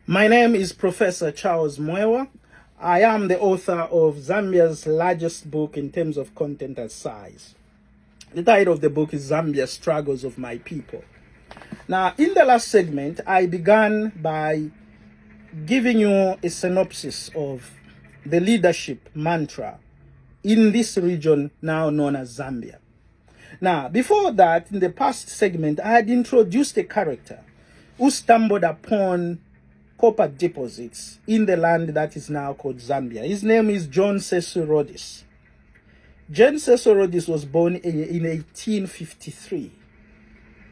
My name is Professor Charles Mwewa. I am the author of Zambia's largest book in terms of content and size. The title of the book is Zambia Struggles of My People. Now, in the last segment, I began by giving you a synopsis of the leadership mantra in this region now known as Zambia. Now, before that, in the past segment, I had introduced a character who stumbled upon copper deposits in the land that is now called Zambia. His name is John Cecil Rhodes. John Cecil Rhodes was born in 1853.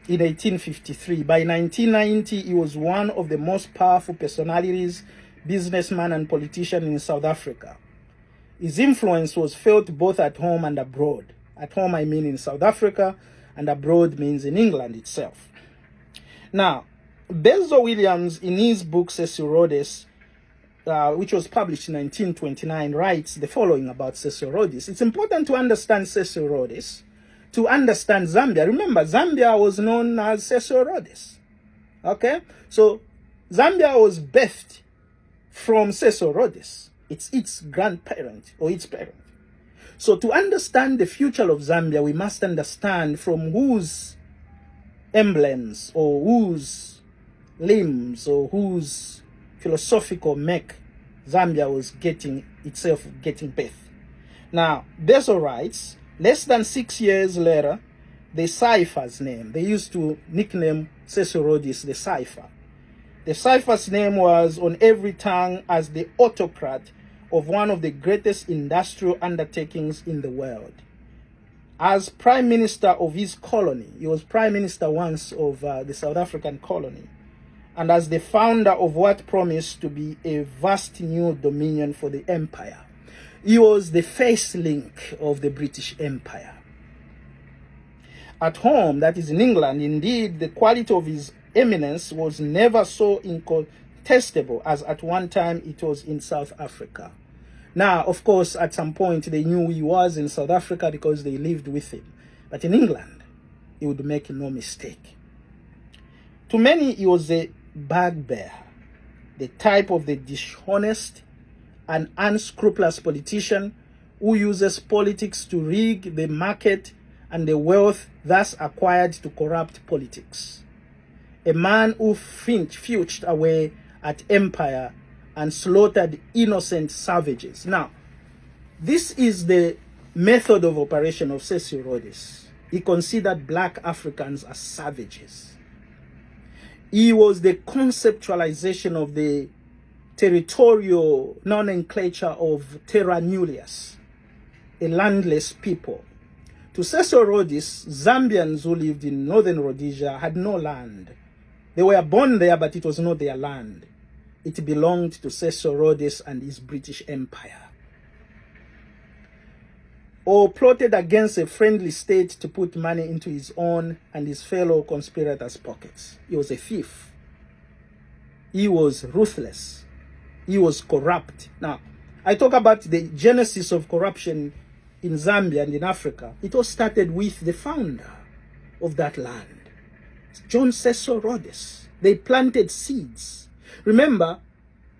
In 1853. By 1990, he was one of the most powerful personalities, businessman and politician in South Africa. His influence was felt both at home and abroad. At home, I mean in South Africa, and abroad means in England itself. Now, Bezo Williams, in his book Cecil Rhodes, which was published in 1929, writes the following about Cecil Rhodes. It's important to understand Cecil Rhodes to understand Zambia. Remember, Zambia was known as Cecil Rhodes. Okay? So, Zambia was birthed from Cecil Rhodes. It's its grandparent or its parent. So, to understand the future of Zambia, we must understand from whose emblems or whose limbs or whose philosophical make Zambia was getting birth. Now, Bezo writes, less than 6 years later, the cipher's name, they used to nickname Cecil Rhodes the cipher. The cipher's name was on every tongue as the autocrat of one of the greatest industrial undertakings in the world. As prime minister of his colony, he was prime minister once of the South African colony, and as the founder of what promised to be a vast new dominion for the empire. He was the first link of the British Empire. At home, that is in England, indeed, the quality of his eminence was never so incontestable as at one time it was in South Africa. Now, of course, at some point they knew he was in South Africa because they lived with him. But in England, he would make no mistake. To many, he was a bugbear, the type of the dishonest and unscrupulous politician who uses politics to rig the market and the wealth thus acquired to corrupt politics. A man who filched away at empire and slaughtered innocent savages. Now, this is the method of operation of Cecil Rhodes. He considered black Africans as savages. He was the conceptualization of the territorial nomenclature of terra nullius, a landless people. To Cecil Rhodes, Zambians who lived in northern Rhodesia had no land. They were born there, but it was not their land. It belonged to Cecil Rhodes and his British Empire. Or plotted against a friendly state to put money into his own and his fellow conspirators' pockets. He was a thief. He was ruthless. He was corrupt. Now, I talk about the genesis of corruption in Zambia and in Africa. It all started with the founder of that land, John Cecil Rhodes. They planted seeds. Remember,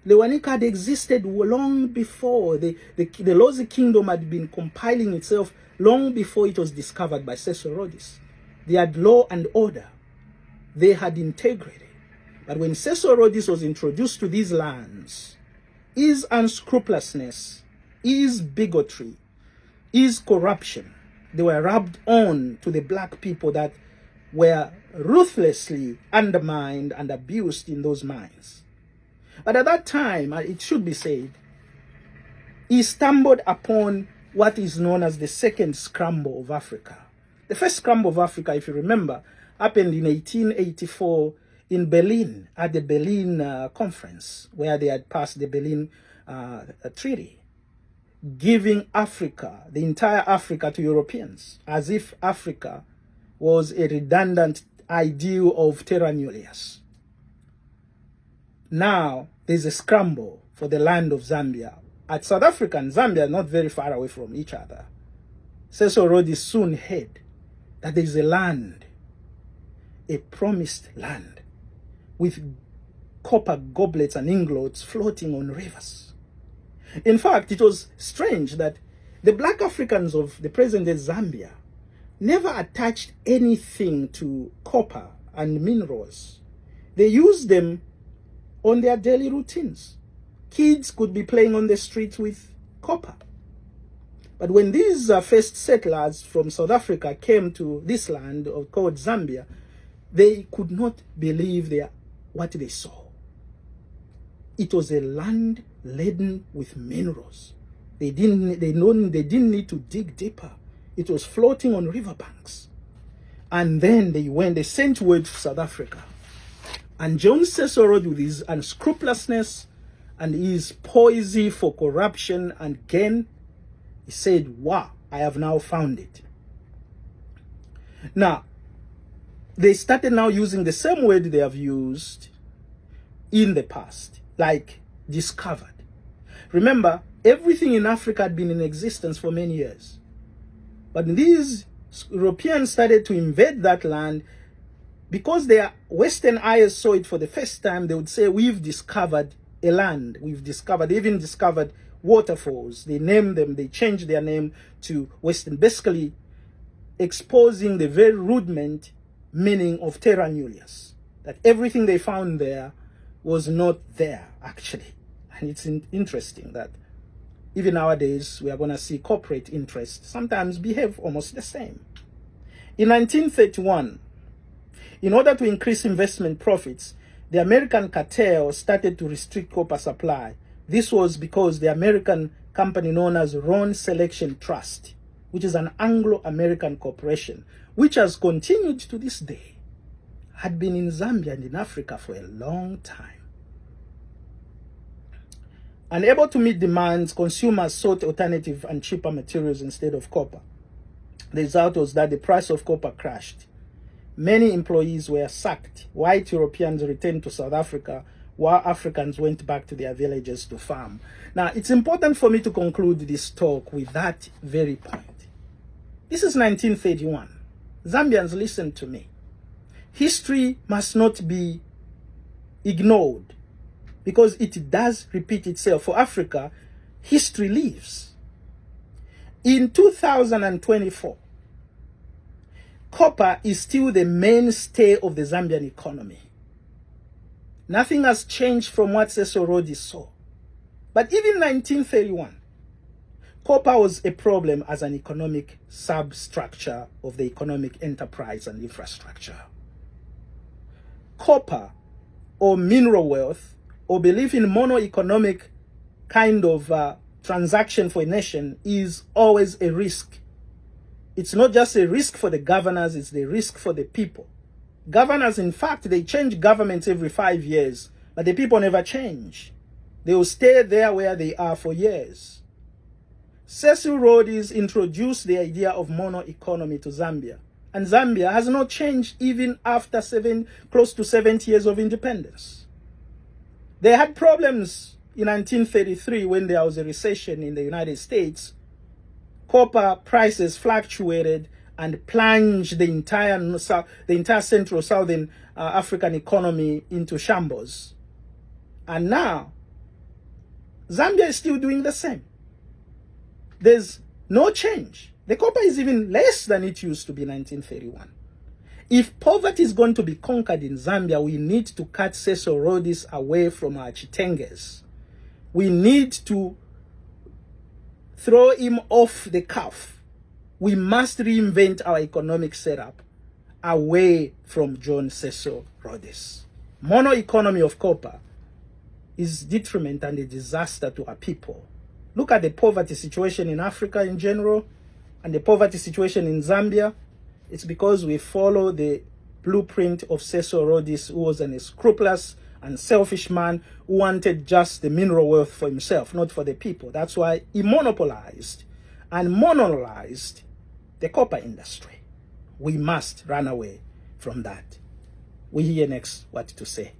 Lewanika had existed long before. The Lozi Kingdom had been compiling itself long before it was discovered by Cecil Rhodes. They had law and order. They had integrity. But when Cecil Rhodes was introduced to these lands, his unscrupulousness, his bigotry, his corruption, they were rubbed on to the black people that were ruthlessly undermined and abused in those mines. But at that time, it should be said, he stumbled upon what is known as the second scramble of Africa. The first scramble of Africa, if you remember, happened in 1884 in Berlin, at the Berlin Conference, where they had passed the Berlin Treaty, giving Africa, the entire Africa, to Europeans, as if Africa was a redundant ideal of terra nullius. Now, there's a scramble for the land of Zambia. At South Africa and Zambia, not very far away from each other. Cecil Rhodes soon heard that there is a land, a promised land, with copper goblets and ingots floating on rivers. In fact, it was strange that the black Africans of the present-day Zambia never attached anything to copper and minerals. They used them on their daily routines. Kids could be playing on the streets with copper. But when these first settlers from South Africa came to this land called Zambia, they could not believe what they saw. It was a land laden with minerals. They didn't need to dig deeper. It was floating on riverbanks. And then they sent word to South Africa. And John Cecil Rhodes, with his unscrupulousness and his poesy for corruption and gain, he said, wow, I have now found it. Now, they started now using the same word they have used in the past, like discovered. Remember, everything in Africa had been in existence for many years. But these Europeans started to invade that land. Because their Western eyes saw it for the first time, they would say, we've discovered a land. They even discovered waterfalls. They named them, they changed their name to Western, basically exposing the very rudiment meaning of terra nullius, that everything they found there was not there, actually. And it's interesting that even nowadays, we are going to see corporate interests sometimes behave almost the same. In 1931, in order to increase investment profits, the American cartel started to restrict copper supply. This was because the American company known as Ron Selection Trust, which is an Anglo-American corporation, which has continued to this day, had been in Zambia and in Africa for a long time. Unable to meet demands, consumers sought alternative and cheaper materials instead of copper. The result was that the price of copper crashed. Many employees were sacked. White Europeans returned to South Africa, while Africans went back to their villages to farm. Now, it's important for me to conclude this talk with that very point. This is 1931. Zambians, listen to me. History must not be ignored because it does repeat itself. For Africa, history lives. In 2024, copper is still the mainstay of the Zambian economy. Nothing has changed from what Cecil Rhodes saw. But even 1931, copper was a problem as an economic substructure of the economic enterprise and infrastructure. Copper, or mineral wealth, or belief in mono-economic kind of transaction for a nation is always a risk. It's not just a risk for the governors, it's the risk for the people. Governors, in fact, they change governments every 5 years, but the people never change. They will stay there where they are for years. Cecil Rhodes introduced the idea of mono-economy to Zambia, and Zambia has not changed even after close to 70 years of independence. They had problems in 1933 when there was a recession in the United States. Copper prices fluctuated and plunged the entire Central Southern African economy into shambles. And now, Zambia is still doing the same. There's no change. The copper is even less than it used to be in 1931. If poverty is going to be conquered in Zambia, we need to cut Cecil Rhodes away from our chitenges. We need to throw him off the cuff. We must reinvent our economic setup away from John Cecil Rhodes. Mono economy of copper is detriment and a disaster to our people. Look at the poverty situation in Africa in general and the poverty situation in Zambia. It's because we follow the blueprint of Cecil Rhodes, who was an unscrupulous and selfish man who wanted just the mineral wealth for himself, not for the people. That's why he monopolized and monopolized the copper industry. We must run away from that. We hear next what to say.